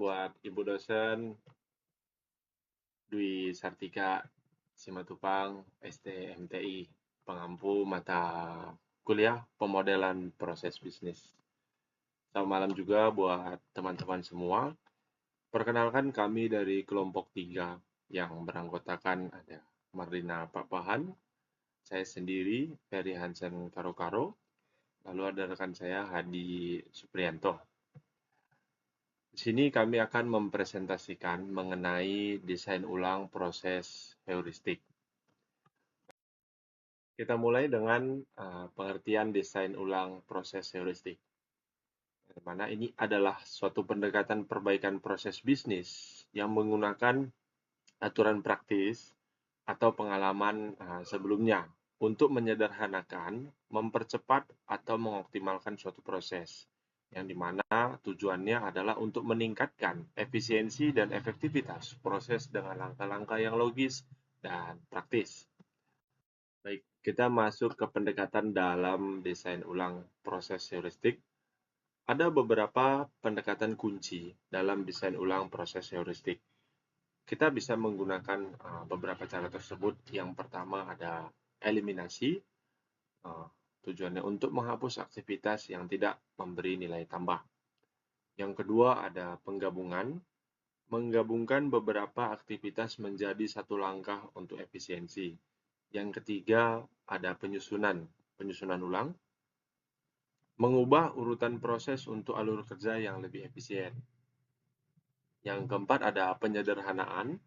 buat Ibu dosen Dwi Sartika Simatupang, STMTI, pengampu mata kuliah pemodelan proses bisnis. Selamat malam juga buat teman-teman semua. Perkenalkan kami dari kelompok 3 yang beranggotakan ada Marlina Papahan, saya sendiri, Ferry Hansen Karo-Karo, lalu ada rekan saya Hadi Suprianto. Di sini kami akan mempresentasikan mengenai desain ulang proses heuristik. Kita mulai dengan pengertian desain ulang proses heuristik. Di mana ini adalah suatu pendekatan perbaikan proses bisnis yang menggunakan aturan praktis atau pengalaman sebelumnya untuk menyederhanakan, mempercepat, atau mengoptimalkan suatu proses, yang dimana tujuannya adalah untuk meningkatkan efisiensi dan efektivitas proses dengan langkah-langkah yang logis dan praktis. Baik, kita masuk ke pendekatan dalam desain ulang proses heuristik. Ada beberapa pendekatan kunci dalam desain ulang proses heuristik. Kita bisa menggunakan beberapa cara tersebut. Yang pertama ada eliminasi, tujuannya untuk menghapus aktivitas yang tidak memberi nilai tambah. Yang kedua ada penggabungan, menggabungkan beberapa aktivitas menjadi satu langkah untuk efisiensi. Yang ketiga ada penyusunan ulang, mengubah urutan proses untuk alur kerja yang lebih efisien. Yang keempat ada penyederhanaan,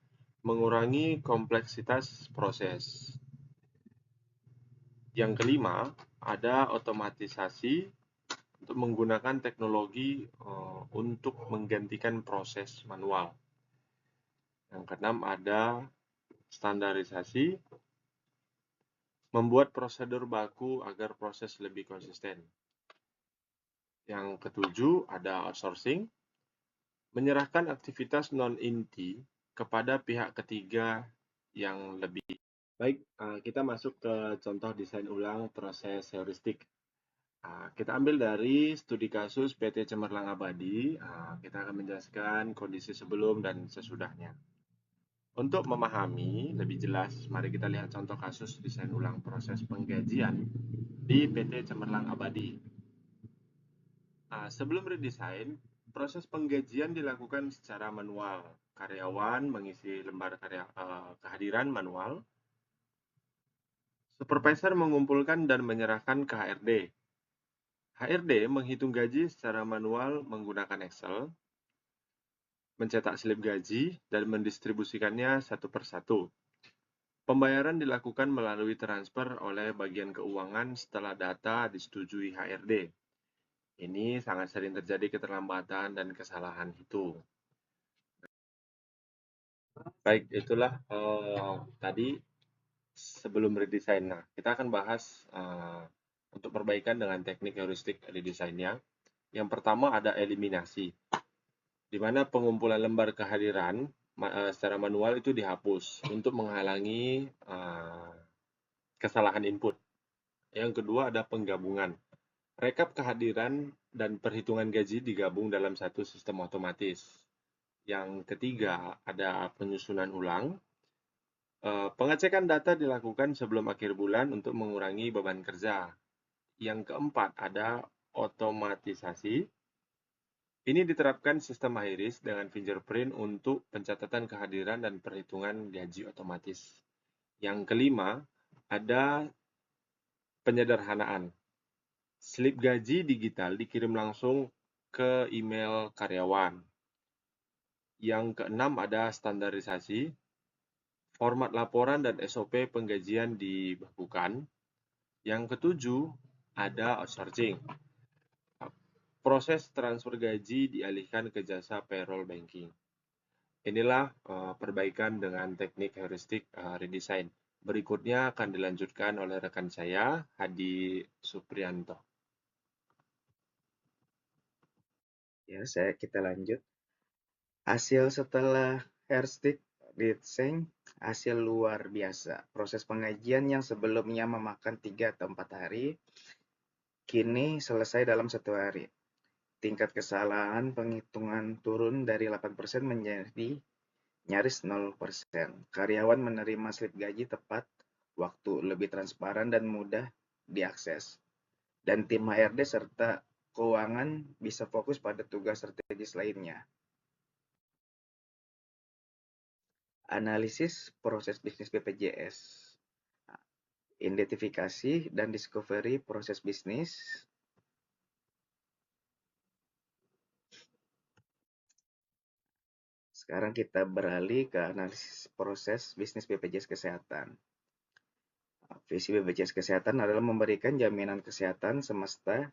mengurangi kompleksitas proses. Yang kelima, ada otomatisasi untuk menggunakan teknologi untuk menggantikan proses manual. Yang keenam, ada standarisasi, membuat prosedur baku agar proses lebih konsisten. Yang ketujuh, ada outsourcing, menyerahkan aktivitas non-inti kepada pihak ketiga yang lebih. Baik, kita masuk ke contoh desain ulang proses heuristik. Kita ambil dari studi kasus PT Cemerlang Abadi. Kita akan menjelaskan kondisi sebelum dan sesudahnya. Untuk memahami lebih jelas, mari kita lihat contoh kasus desain ulang proses penggajian di PT Cemerlang Abadi. Sebelum redesign, proses penggajian dilakukan secara manual. Karyawan mengisi lembar kehadiran manual. Supervisor mengumpulkan dan menyerahkan ke HRD. HRD menghitung gaji secara manual menggunakan Excel, mencetak slip gaji, dan mendistribusikannya satu persatu. Pembayaran dilakukan melalui transfer oleh bagian keuangan setelah data disetujui HRD. Ini sangat sering terjadi keterlambatan dan kesalahan hitung. Baik, itulah tadi sebelum redesign. Nah, kita akan bahas untuk perbaikan dengan teknik heuristik redesign-nya. Yang pertama ada eliminasi, di mana pengumpulan lembar kehadiran secara manual itu dihapus untuk menghalangi kesalahan input. Yang kedua ada penggabungan. Rekap kehadiran dan perhitungan gaji digabung dalam satu sistem otomatis. Yang ketiga ada penyusunan ulang. Pengecekan data dilakukan sebelum akhir bulan untuk mengurangi beban kerja. Yang keempat ada otomatisasi. Ini diterapkan sistem iris dengan fingerprint untuk pencatatan kehadiran dan perhitungan gaji otomatis. Yang kelima, ada penyederhanaan. Slip gaji digital dikirim langsung ke email karyawan. Yang keenam, ada standarisasi. Format laporan dan SOP penggajian dibakukan. Yang ketujuh, ada outsourcing. Proses transfer gaji dialihkan ke jasa payroll banking. Inilah perbaikan dengan teknik heuristik redesign. Berikutnya akan dilanjutkan oleh rekan saya, Hadi Suprianto. Ya, kita lanjut. Hasil setelah heuristik desain, hasil luar biasa. Proses pengajian yang sebelumnya memakan 3 atau 4 hari, kini selesai dalam 1 hari. tingkat kesalahan penghitungan turun dari 8% menjadi nyaris 0%. Karyawan menerima slip gaji tepat waktu, lebih transparan dan mudah diakses. Dan tim HRD serta keuangan bisa fokus pada tugas strategis lainnya. Analisis proses bisnis BPJS. Identifikasi dan discovery proses bisnis. Sekarang kita beralih ke analisis proses bisnis BPJS Kesehatan. Visi BPJS Kesehatan adalah memberikan jaminan kesehatan semesta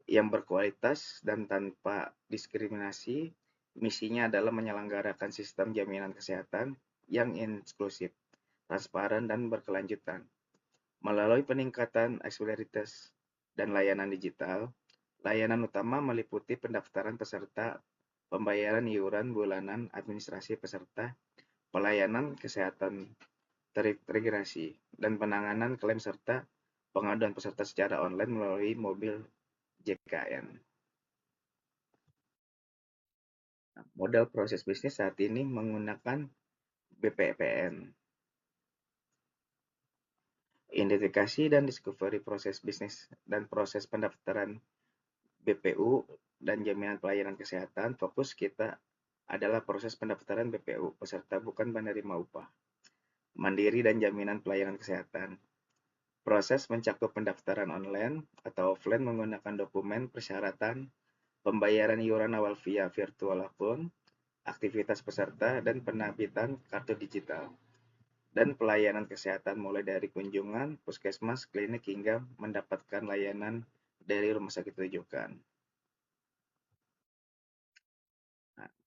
yang berkualitas dan tanpa diskriminasi. Misinya adalah menyelenggarakan sistem jaminan kesehatan yang inklusif, transparan, dan berkelanjutan. Melalui peningkatan aksesibilitas dan layanan digital, layanan utama meliputi pendaftaran peserta, pembayaran iuran bulanan, administrasi peserta, pelayanan kesehatan terintegrasi, dan penanganan klaim serta pengaduan peserta secara online melalui mobil JKN. Modal proses bisnis saat ini menggunakan BPPN. Identifikasi dan discovery proses bisnis dan proses pendaftaran BPU dan jaminan pelayanan kesehatan. Fokus kita adalah proses pendaftaran BPU, peserta bukan penerima upah, mandiri dan jaminan pelayanan kesehatan. Proses mencakup pendaftaran online atau offline menggunakan dokumen persyaratan, pembayaran iuran awal via virtual akun, aktivitas peserta, dan penerbitan kartu digital. Dan pelayanan kesehatan mulai dari kunjungan, puskesmas, klinik, hingga mendapatkan layanan dari rumah sakit rujukan.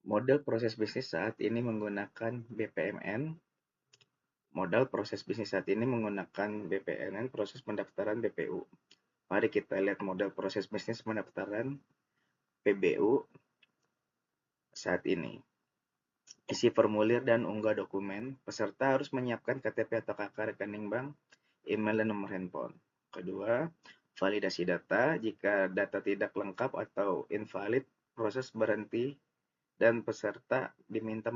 Model proses bisnis saat ini menggunakan BPMN. Modal proses bisnis saat ini menggunakan BPMN, proses pendaftaran BPU. Mari kita lihat model proses bisnis pendaftaran PBU saat ini. Isi formulir dan unggah dokumen. Peserta harus menyiapkan KTP atau KK, rekening bank, email, dan nomor handphone. Kedua, validasi data. Jika data tidak lengkap atau invalid, proses berhenti dan peserta diminta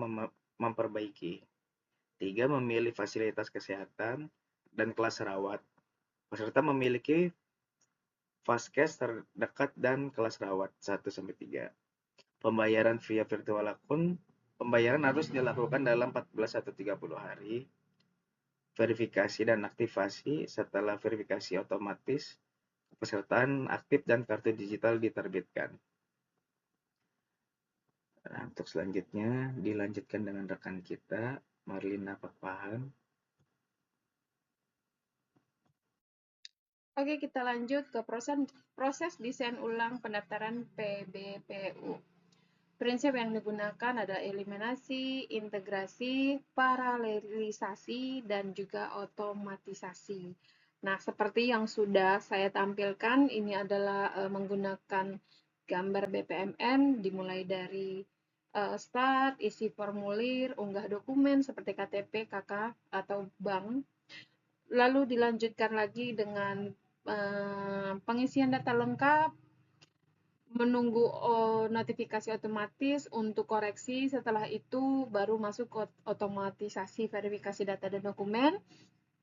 memperbaiki. 3. Memilih fasilitas kesehatan dan kelas rawat. Peserta memiliki vaskes terdekat dan kelas rawat 1-3. Pembayaran via virtual akun. Pembayaran harus dilakukan dalam 14 atau 30 hari. Verifikasi dan aktivasi. Setelah verifikasi otomatis, kepesertaan aktif dan kartu digital diterbitkan. Nah, untuk selanjutnya dilanjutkan dengan rekan kita, Marlina Pakpahan. Oke, kita lanjut ke proses desain ulang pendaftaran PBPU. Prinsip yang digunakan adalah eliminasi, integrasi, paralelisasi, dan juga otomatisasi. Nah, seperti yang sudah saya tampilkan, ini adalah menggunakan gambar BPMN, dimulai dari start, isi formulir, unggah dokumen seperti KTP, KK, atau bank. Lalu dilanjutkan lagi dengan pengisian data lengkap, menunggu notifikasi otomatis untuk koreksi. Setelah itu baru masuk ke otomatisasi verifikasi data dan dokumen.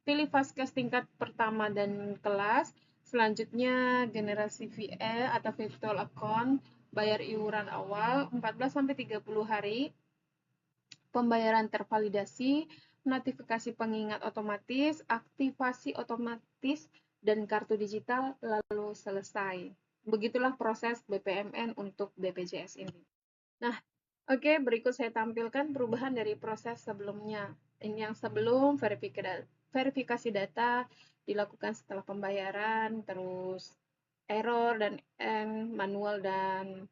Pilih vaskes tingkat pertama dan kelas. Selanjutnya generasi VE atau virtual account, bayar iuran awal 14-30 hari. Pembayaran tervalidasi, notifikasi pengingat otomatis, aktivasi otomatis, dan kartu digital, lalu selesai. Begitulah proses BPMN untuk BPJS ini. Nah, oke, berikut saya tampilkan perubahan dari proses sebelumnya. Ini yang sebelum verifikasi data dilakukan setelah pembayaran, terus error dan manual dan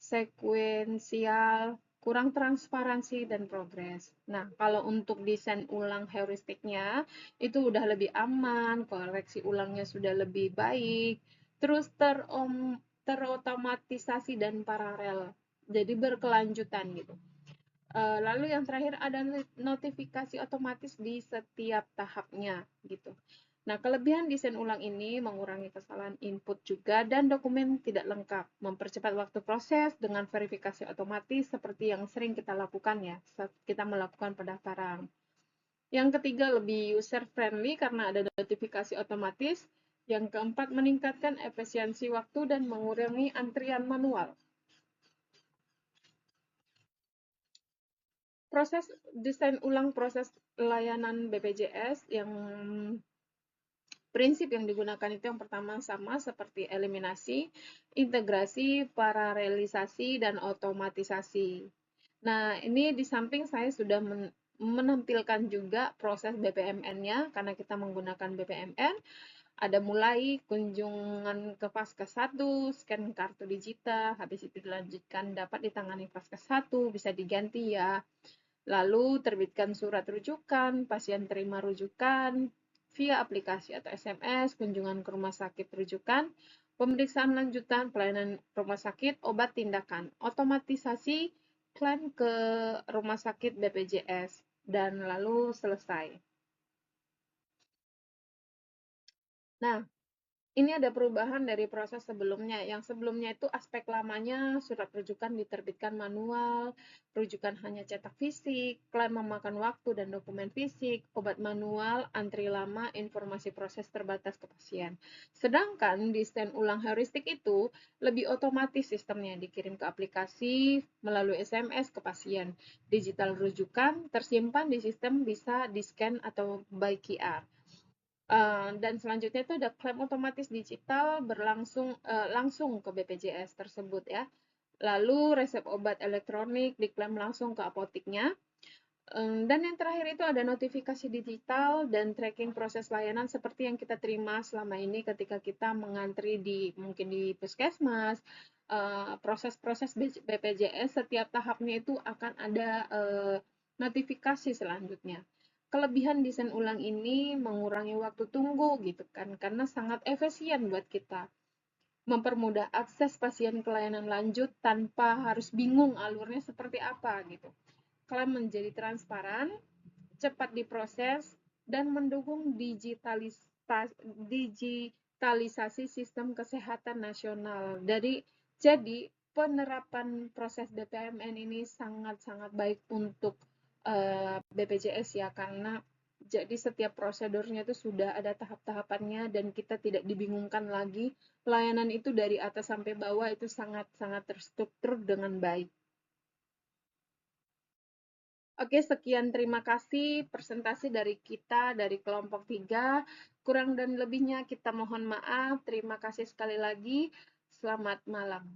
sekuensial, kurang transparansi dan progres. Nah, kalau untuk desain ulang heuristiknya, itu udah lebih aman, koreksi ulangnya sudah lebih baik, terus terotomatisasi dan paralel, jadi berkelanjutan gitu. Lalu yang terakhir ada notifikasi otomatis di setiap tahapnya gitu. Nah, kelebihan desain ulang ini mengurangi kesalahan input juga dan dokumen tidak lengkap, mempercepat waktu proses dengan verifikasi otomatis seperti yang sering kita lakukan ya saat kita melakukan pendaftaran. Yang ketiga, lebih user friendly karena ada notifikasi otomatis. Yang keempat, meningkatkan efisiensi waktu dan mengurangi antrian manual. Proses desain ulang proses layanan BPJS yang prinsip yang digunakan itu yang pertama sama seperti eliminasi, integrasi, paralelisasi, dan otomatisasi. Nah, ini di samping saya sudah menampilkan juga proses BPMN-nya karena kita menggunakan BPMN. Ada mulai kunjungan ke Vaskes 1, scan kartu digital, habis itu dilanjutkan dapat ditangani Vaskes 1, bisa diganti ya. Lalu terbitkan surat rujukan, pasien terima rujukan via aplikasi atau SMS, kunjungan ke rumah sakit rujukan, pemeriksaan lanjutan, pelayanan rumah sakit, obat tindakan, otomatisasi klaim ke rumah sakit BPJS, dan lalu selesai. Nah, ini ada perubahan dari proses sebelumnya. Yang sebelumnya itu aspek lamanya surat rujukan diterbitkan manual, rujukan hanya cetak fisik, klaim memakan waktu dan dokumen fisik, obat manual, antri lama, informasi proses terbatas ke pasien. Sedangkan desain ulang heuristik itu lebih otomatis sistemnya, dikirim ke aplikasi melalui SMS ke pasien. Digital rujukan tersimpan di sistem bisa di-scan atau by QR. Dan selanjutnya itu ada klaim otomatis digital langsung ke BPJS tersebut ya. Lalu resep obat elektronik diklaim langsung ke apoteknya. Dan yang terakhir itu ada notifikasi digital dan tracking proses layanan seperti yang kita terima selama ini ketika kita mengantri mungkin di puskesmas. Proses-proses BPJS setiap tahapnya itu akan ada notifikasi selanjutnya. Kelebihan desain ulang ini mengurangi waktu tunggu gitu kan, karena sangat efisien buat kita. Mempermudah akses pasien ke layanan lanjut tanpa harus bingung alurnya seperti apa gitu. Klaim menjadi transparan, cepat diproses, dan mendukung digitalisasi sistem kesehatan nasional. Jadi penerapan proses BPMN ini sangat-sangat baik untuk BPJS ya, karena jadi setiap prosedurnya itu sudah ada tahap-tahapannya dan kita tidak dibingungkan lagi. Layanan itu dari atas sampai bawah itu sangat-sangat terstruktur dengan baik. Oke, sekian terima kasih presentasi dari kita dari kelompok 3. Kurang dan lebihnya kita mohon maaf. Terima kasih sekali lagi. Selamat malam.